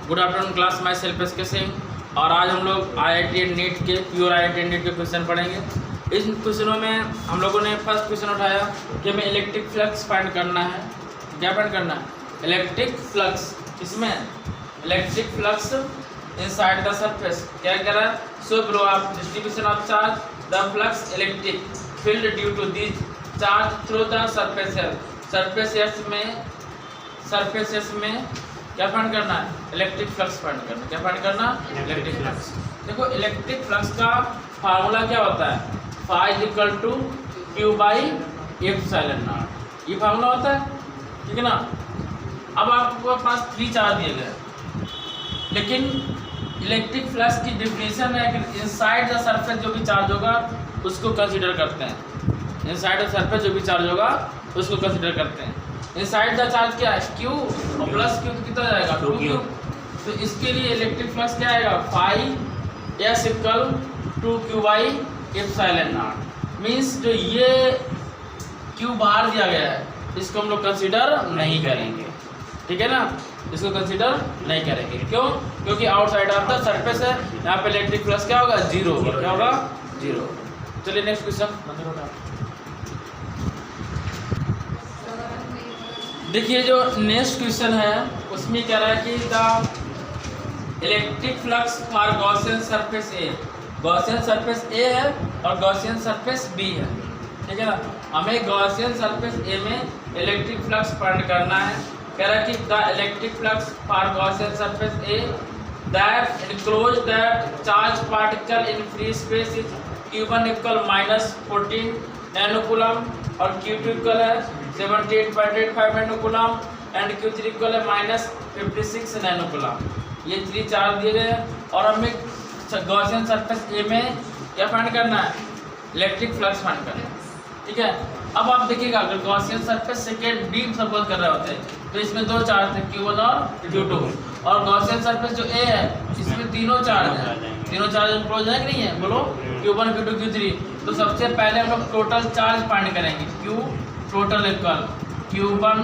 Good afternoon class, myself SK Singh. और आज हम लोग IIT नीट के प्योर IIT नीट के क्वेश्चन पढ़ेंगे। इस क्वेश्चनों में हम लोगों ने फर्स्ट क्वेश्चन उठाया कि हमें इलेक्ट्रिक फ्लक्स फाइंड करना है। क्या फाइंड करना है? Electric flux. इसमें electric flux inside the surface. क्या कह रहा है? So below of distribution of charge the flux electric field due to this charge through the surface air. Surface S में क्या फाइंड करना है? इलेक्ट्रिक फ्लक्स फाइंड करना। क्या फाइंड करना? Electric flux. देखो इलेक्ट्रिक फ्लक्स का फार्मूला क्या होता है? Phi equal to q by epsilon naught. ये फार्मूला होता है, ठीक है ना। अब आपके पास 3 चार्ज दिए गए, लेकिन इलेक्ट्रिक फ्लक्स की डिफिनेशन है कि इनसाइड द सरफेस जो भी चार्ज होगा उसको कंसीडर करते हैं। इनसाइड द सरफेस जो भी चार्ज होगा उसको कंसीडर करते हैं। इनसाइड द चार्ज क्या है? क्यू, और प्लस क्यू कितना जाएगा? 2q। तो इसके लिए इलेक्ट्रिक फ्लक्स क्या आएगा? Phi S equal to q by epsilon naught. Means जो ये क्यू बाहर दिया गया है इसको हम लोग कंसीडर नहीं करेंगे, ठीक है ना। इसको कंसीडर नहीं करेंगे। क्यों? क्योंकि आउटसाइड ऑफ द सरफेस है। यहाँ पे इलेक्ट्रिक फ्लक्स क्या होगा? 0 होगा। क्या होगा? 0। चलिए नेक्स्ट क्वेश्चन देखिए। जो नेक्स्ट क्वेश्चन है उसमें कह रहा है कि the electric flux for Gaussian surface A. Gaussian surface A है और गॉसियन सरफेस बी है, ठीक है ना। हमें गॉसियन सरफेस ए में इलेक्ट्रिक फ्लक्स फाइंड करना है। कह रहा है कि the electric flux for Gaussian surface A that enclose that charge particle in free space is Q1 equal -14 नैनोकूलम और Q2 इक्वल है 78.85 नैनोकूलम एंड Q3 इक्वल है -56 नैनोकूलम। ये 3 चार्ज दिए गए हैं और हमें गॉसियन सरफेस ए में क्या फाइंड करना है? इलेक्ट्रिक फ्लक्स फाइंड करना है, ठीक है। अब आप देखिएगा, अगर Gaussian surface second B suppose कर रहे होते हैं तो इसमें 2 चार्ज थे, Q1 और Q2। और गॉसियन सरफेस जो ए है इसमें तीनों चार्ज हैं। तीनों चार्ज क्लोज है कि नहीं है? बोलो। Q1 Q2 Q3। तो सबसे पहले हम लोग टोटल चार्ज फाइंड करेंगे। Q total equal Q1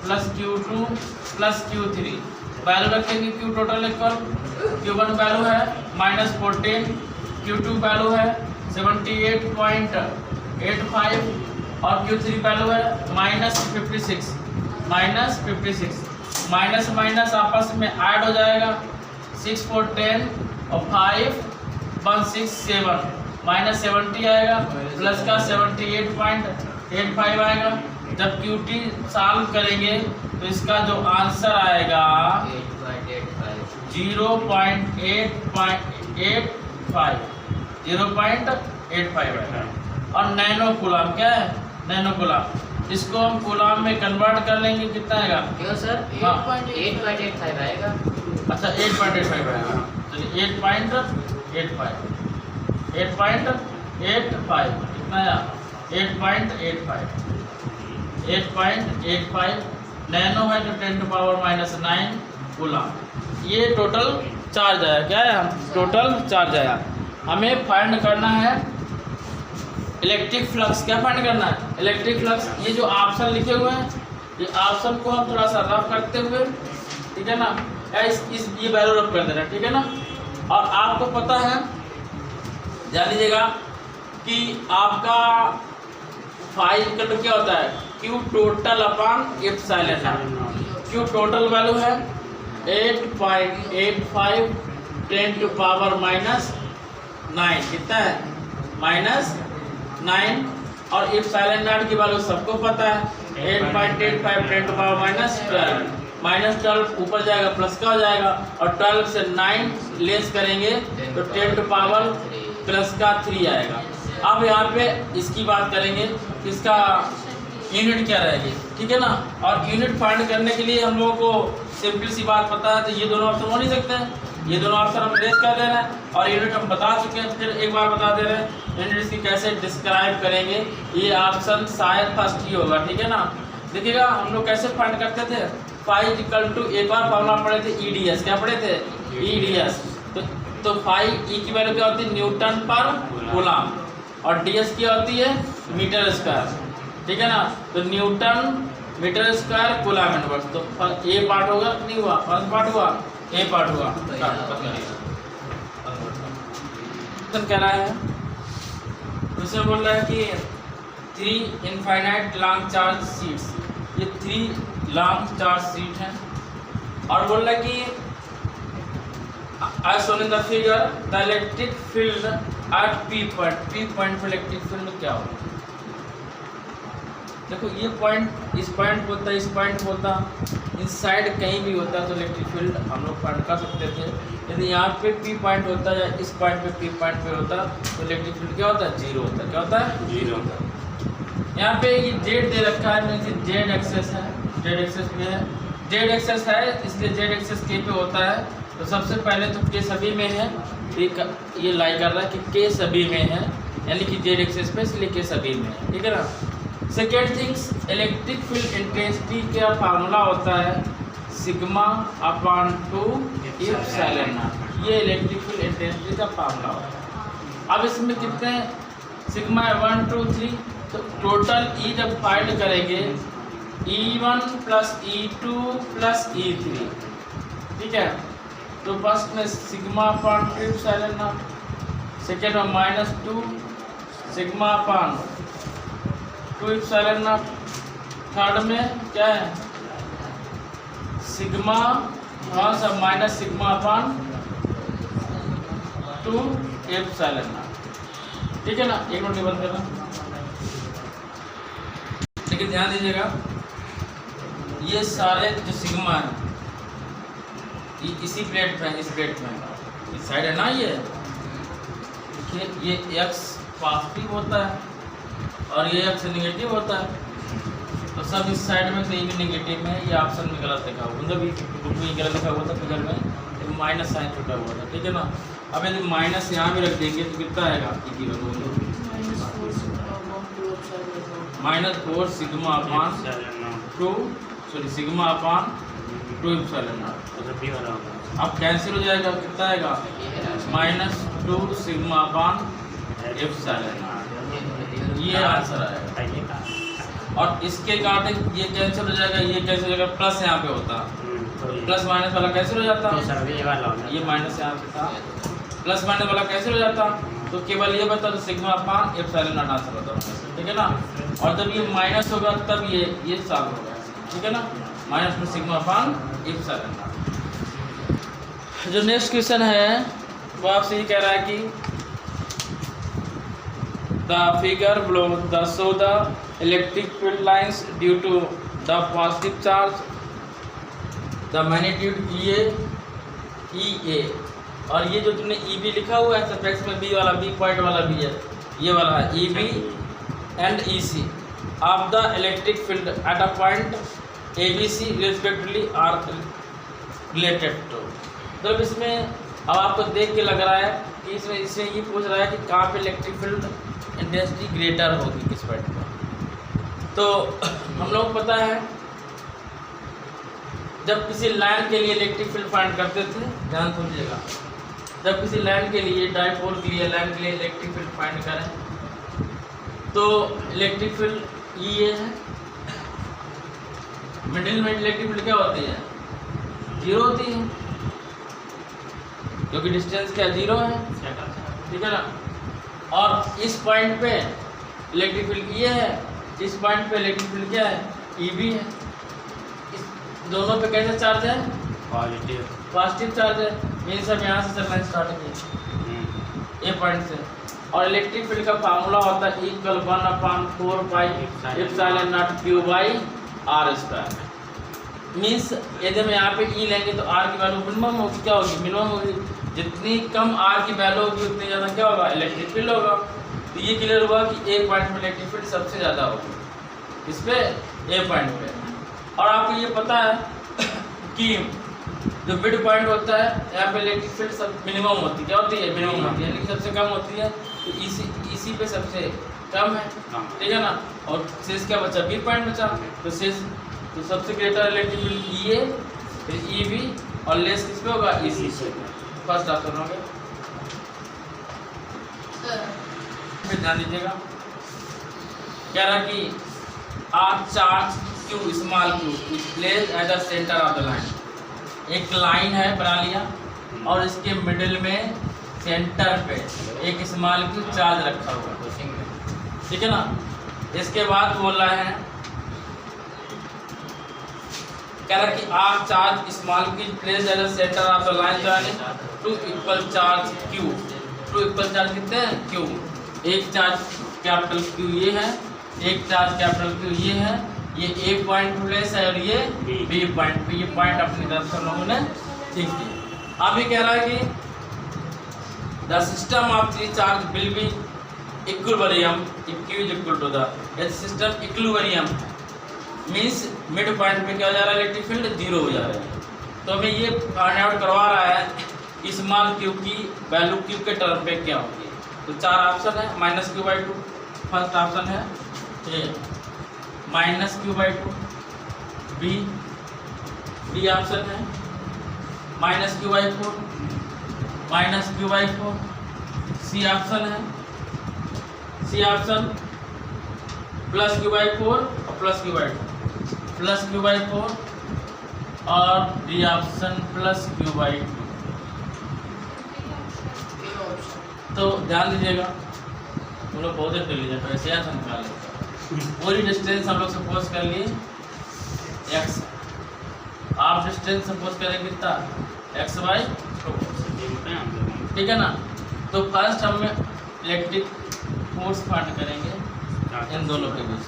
plus Q2 plus Q3। Value रखेंगे। Q total equal Q1 value है -14, Q2 वैल्यू है 78.85 और Q3 वैल्यू है -56। माइनस माइनस आपस में ऐड हो जाएगा। 6 4 10 और 5 1 6 7 -70 आएगा, प्लस का 78.85 आएगा। जब QT सॉल्व करेंगे तो इसका जो आंसर आएगा 0.85 आएगा। और नैनो कूलम क्या है? Nano coulomb. इसको हम कूलम में कन्वर्ट कर लेंगे, कितना आएगा? क्यों सर? 8.85 आएगा। अच्छा 8.85 आएगा। चलिए 8.85 कितना आया? 8.85 नैनो है तो 10⁻⁹ कूलम। ये टोटल चार्ज आया। क्या है? टोटल चार्ज आया। हमें फाइंड करना है इलेक्ट्रिक फ्लक्स। क्या फाइंड करना है? Electric flux. ये जो ऑप्शन लिखे हुए हैं, ये ऑप्शन को हम थोड़ा सा रफ करते हुए, ठीक है ना, ये वैल्यू रफ कर देना, ठीक है ना। और आपको पता है, जान लीजिएगा कि आपका फाई इक्वल क्या होता है? Q total upon epsilon not. Q total value है 8.85 10⁻⁹ कितना है? -9। और एप्सिलॉन नॉट की वैल्यू सबको पता है 8.85 10⁻⁻12 -12 ऊपर जाएगा, प्लस का हो जाएगा, और 12 से 9 लेस करेंगे तो 10⁻+3 आएगा। अब यहाँ पे इसकी बात करेंगे, इसका यूनिट क्या रहेगी, ठीक है ना। और यूनिट फाइंड करने के लिए हम लोगों को सिंपल सी बात पता है, तो ये दोनों ऑप्शन हो नहीं सकते हैं। ये दोनों ऑप्शन हम रेस कर दे रहे हैं और यूनिट हम बता चुके हैं। फिर एक बार बता दे रहे हैं यूनिट इसकी कैसे डिस्क्राइब करेंगे। ये ऑप्शन शायद फर्स्ट ही होगा, ठीक है ना। देखिएगा हम लोग कैसे फाइंड करते थे। फाई इक्वल टू एक बार फॉर्मूला पढ़े थे EDS। क्या पढ़े थे? EDS। तो फाई ई की वैल्यू क्या होती है? न्यूटन पर कूलम। और DS क्या होती है? मीटर स्क्वायर, ठीक है ना। तो newton metre square coulomb inverse. तो ए पार्ट होगा, नहीं हुआ? फर्स्ट पार्ट हुआ। ए पार्ट हुआ तो कह रहा है उसमें बोल रहा है कि 3 इनफाइनाइट लॉन्ग चार्ज शीट्स, ये 3 लॉन्ग चार्ज शीट हैं और बोल रहा है कि as shown in the figure the electric field at p point पे इलेक्ट्रिक फील्ड क्या होगा। देखो ये पॉइंट इस पॉइंट पे होता है, इस पॉइंट पे होता, इस साइड कहीं भी होता तो इलेक्ट्रिक फील्ड हम लोग फाइंड कर सकते थे। यदि यहाँ पे पी पॉइंट होता या इस पॉइंट पे पी पॉइंट पे होता तो इलेक्ट्रिक फील्ड क्या होता है, जीरो होता है। क्या होता है, जीरो होता है। यहाँ पे ये जेड दे रखा है, मीन्स जेड एक्सेस है, जेड एक्सेस पे है, जेड एक्सेस है इसलिए जेड एक्सेस के पे होता है। तो सबसे पहले तो के सभी में है, ये लाई कर रहा है कि के सभी में है, यानी कि जेड एक्सेस पे, इसलिए के सभी में है, ठीक है ना। Second things, electric field intensity का फार्मूला होता है सिग्मा अपॉन 2 एप्सिलॉन नॉट, ये इलेक्ट्रिक फील्ड इंटेंसिटी का फार्मूला होता है। अब इसमें कितने सिग्मा 1 2 3, तो टोटल ई जब फाइंड करेंगे E1 plus E2 plus E3, ठीक है। तो फर्स्ट में sigma upon 2 epsilon not, second में -2 sigma upon 2 epsilon not, third में क्या है सिग्मा सब minus sigma upon 2 epsilon not, ठीक है ना। एक मिनट बंद करना, लेकिन ध्यान दीजिएगा ये सारे जो सिग्मा है ये इसी प्लेट में, इस प्लेट में इस साइड है ना, ये देखिए ये x पॉजिटिव होता है और ये x नेगेटिव होता है। तो सब इस साइड में, तो ये भी नेगेटिव है, ये ऑप्शन में गलत लिखा हुआ, उधर भी बुक में गलत लिखा हुआ था, फिगर में माइनस साइन छुटा हुआ था, ठीक है ना। अब यदि माइनस यहाँ भी रख देंगे तो कितना आएगा, -4 sigma upon 2 sigma upon 2 epsilon not. अब कैंसिल हो जाएगा, कितना आएगा -2 सिग्मा अपॉन एप्सिलॉन नॉट, ये आंसर आएगा। और इसके काटे ये कैंसिल हो जाएगा, ये कैंसिल हो जाएगा, प्लस यहाँ पे होता, प्लस माइनस वाला कैंसिल हो जाता, ये माइनस यहाँ पे था, प्लस माइनस वाला कैंसिल हो जाता, तो केवल ये बता तो sigma upon epsilon not answer होता, ठीक है ना। और जब ये माइनस होगा तब ये सॉल्व होगा, ठीक है ना, माइनस में सिग्मा अपॉन एप्सिलॉन नॉट। जो नेक्स्ट क्वेश्चन है वो आपसे ये कह रहा है कि the figure below the show the electric field lines due to the positive charge the magnitude E A, और ये जो तुमने E B लिखा हुआ है सफिक्स में B वाला, B पॉइंट वाला भी है, ये वाला है E B and E C of the electric field at a point A B C respectively are related to. तो इसमें अब आपको देख के लग रहा है कि इसमें ये पूछ रहा है कि कहाँ पे इलेक्ट्रिक फील्ड इंटेंसिटी ग्रेटर होगी, किस पॉइंट पर। तो हम लोग पता है जब किसी लाइन के लिए इलेक्ट्रिक फील्ड फाइंड करते थे, ध्यान सुनिएगा, जब किसी लाइन के लिए डाइपोल के लिए लाइन के लिए इलेक्ट्रिक फील्ड फाइंड करें तो इलेक्ट्रिक फील्ड ये है, मिडिल में इलेक्ट्रिक फील्ड क्या होती है, जीरो होती है, क्योंकि डिस्टेंस क्या जीरो है, ठीक है ना। और इस पॉइंट पे इलेक्ट्रिक फील्ड ये है, इस पॉइंट पे इलेक्ट्रिक फील्ड क्या है, ई बी है। इस दोनों पे कैसे चार्ज है, पॉजिटिव चार्ज है, मीन्स हम यहाँ से चलना स्टार्ट किए ए पॉइंट से। और इलेक्ट्रिक फील्ड का फार्मूला होता है equal 1/4 pi epsilon naught q by r square. Means यदि हम यहाँ पे ई लेंगे तो आर की वैल्यू मिनिमम होगी, क्या होगी, मिनिमम होगी। जितनी कम आर की वैल्यू होगी उतनी ज़्यादा क्या होगा, इलेक्ट्रिक फील्ड होगा। तो ये क्लियर हुआ कि ए पॉइंट में इलेक्ट्रिक फील्ड सबसे ज़्यादा होगी, इस पे ए पॉइंट पे। और आपको ये पता है कि जो मिड पॉइंट होता है यहाँ पे इलेक्ट्रिक फील्ड सब मिनिमम होती है, क्या होती है, मिनिमम होती है, लेकिन सबसे कम होती है। तो इसी पे सबसे कम है, ठीक है ना। और शेष क्या बचा, बी पॉइंट बचा, तो शेष तो सबसे ग्रेटर इलेक्ट्रिक फील्ड ई ए, फिर ई बी, और लेस किस पे होगा, ई सी पे। फर्स्ट ऑप्शन हो गया। फिर ध्यान दीजिएगा, कह रहा कि r charge q small q is placed at the centre of the line. एक लाइन है बना लिया और इसके मिडिल में सेंटर पे एक स्मॉल क्यू चार्ज रखा हुआ है, ठीक है ना। इसके बाद बोल रहा है, कह रहा कि आप charge small q place as a centre of the line joining two equal charge q. Two equal charge कितने हैं? क्यू। एक चार्ज कैपिटल क्यू ये है, एक चार्ज कैपिटल क्यू ये है, ये ए पॉइंट प्लेस है और ये बी पॉइंट पे। ये पॉइंट अपनी तरफ से हम लोगों ने ठीक किया। अब ये कह रहा है कि the system of three charge will be equilibrium इक्यू इज इक्वल टू द, यदि system equilibrium means mid point पे क्या हो जा रहा है? इलेक्ट्रिक फील्ड जीरो हो जा रहा है। तो हमें ये फाइंड आउट करवा रहा है स्मॉल क्यू की वैल्यू क्यू के टर्म पे क्या होगी। तो चार ऑप्शन है, -q/2 फर्स्ट ऑप्शन है ए, -q/2 बी ऑप्शन है -q/4 -q/4 सी ऑप्शन है, सी ऑप्शन +q/4 और +q/4 और डी ऑप्शन +q/2। तो ध्यान दीजिएगा, हम लोग बहुत इंटेलिजेंट है, ऐसे आंसर निकालें। पूरी डिस्टेंस हम लोग सपोज कर लिए x, आप डिस्टेंस सपोज करें कितना? x/2, ठीक है ना। तो फर्स्ट हम इलेक्ट्रिक फोर्स फाइंड करेंगे इन दोनों के बीच,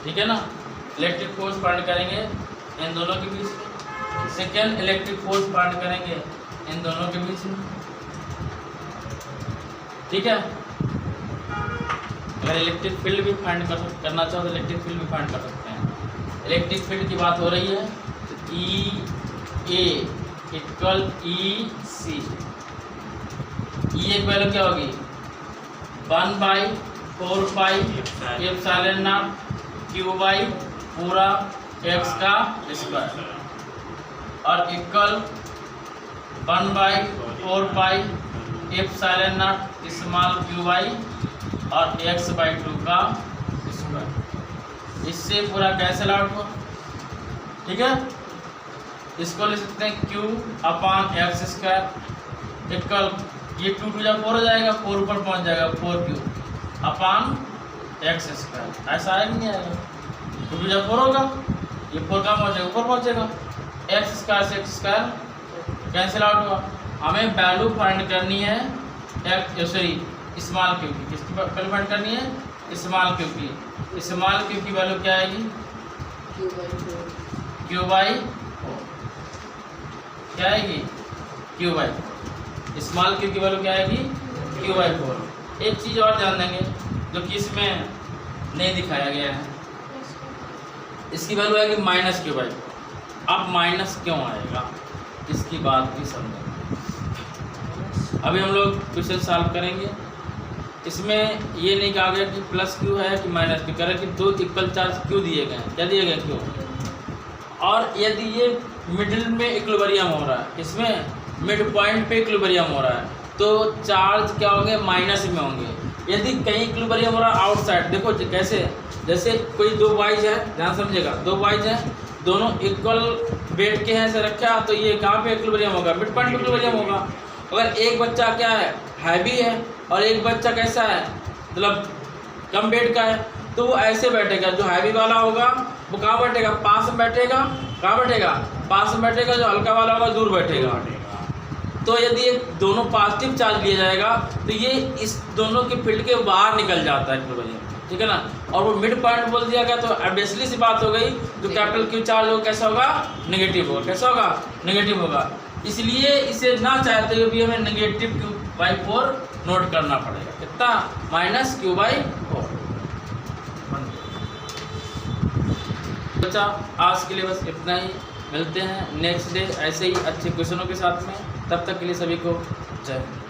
ठीक है ना। इलेक्ट्रिक फोर्स फाइंड करेंगे इन दोनों के बीच। सेकेंड इलेक्ट्रिक फोर्स फाइंड करेंगे इन दोनों के बीच में, ठीक है। अगर इलेक्ट्रिक फील्ड भी फाइंड करना चाहो तो इलेक्ट्रिक फील्ड भी फाइंड कर सकते हैं। इलेक्ट्रिक फील्ड की बात हो रही है, E A equal EC। E एक वैल्यू क्या होगी? 1/4πε0 Q बाई पूरा x का स्क्वायर और इक्वल 1/4πε0 स्मॉल q बाई और x/2 का स्क्वायर। इससे पूरा कैंसिल आउट हो, ठीक है। इसको ले सकते हैं q/x² इक्वल, ये 2 × 4 हो जाएगा, 4 ऊपर पहुंच जाएगा, 4q/x²। ऐसा आएगा नहीं आएगा? 2 × 4 होगा, ये 4 कहाँ पहुंचेगा? ऊपर पहुंचेगा। x² से x² कैंसिल आउट हुआ। हमें वैल्यू फाइंड करनी है स्मॉल क्यू की। किसकी वैल्यू फाइंड करनी है? स्मॉल क्यू की। स्मॉल क्यू की वैल्यू क्या आएगी? q/4 क्या आएगी? q/4। स्मॉल क्यू की वैल्यू क्या आएगी? q/4। एक चीज़ और ध्यान देंगे जो कि इसमें नहीं दिखाया गया है, इसकी वैल्यू आएगी -q/4। अब माइनस क्यों आएगा इसकी बात भी समझेंगे। अभी हम लोग क्वेश्चन सॉल्व करेंगे। इसमें ये नहीं कहा गया कि +q है कि -q, कह रहा है कि दो इक्वल चार्ज क्यों दिए गए हैं, क्या दिए गए? क्यों। और यदि ये मिडिल में इक्विलिब्रियम हो रहा है, इसमें मिड पॉइंट पे इक्विलिब्रियम हो रहा है, तो चार्ज क्या होंगे? माइनस में होंगे। यदि कहीं इक्विलिब्रियम हो रहा है आउटसाइड, देखो कैसे, जैसे कोई दो बॉयज है, ध्यान समझिएगा, दो बॉयज हैं, दोनों इक्वल वेट के हैं, ऐसे रखा, तो ये कहाँ पे इक्विलिब्रियम होगा? मिड पॉइंट पे इक्विलिब्रियम होगा। अगर एक बच्चा क्या है? हैवी है, और एक बच्चा कैसा है? मतलब कम वेट का है, तो वो ऐसे बैठेगा। जो हैवी वाला होगा वो कहाँ बैठेगा? पास में बैठेगा। कहाँ बैठेगा? पास में बैठेगा। जो हल्का वाला होगा दूर बैठेगा। तो यदि ये दोनों पॉजिटिव चार्ज लिया जाएगा तो ये इस दोनों के फील्ड के बाहर निकल जाता है इक्विलिब्रियम, ठीक है ना। और वो मिड पॉइंट बोल दिया गया तो ऑब्वियसली सी बात हो गई, जो कैपिटल क्यू चार्ज होगा कैसा होगा? नेगेटिव होगा। कैसा होगा? नेगेटिव होगा। इसलिए इसे ना चाहते हुए भी हमें -q/4 नोट करना पड़ेगा। कितना? -q/4। बच्चा आज के लिए बस इतना ही। मिलते हैं नेक्स्ट डे ऐसे ही अच्छे क्वेश्चनों के साथ में। तब तक के लिए सभी को जय हिंद।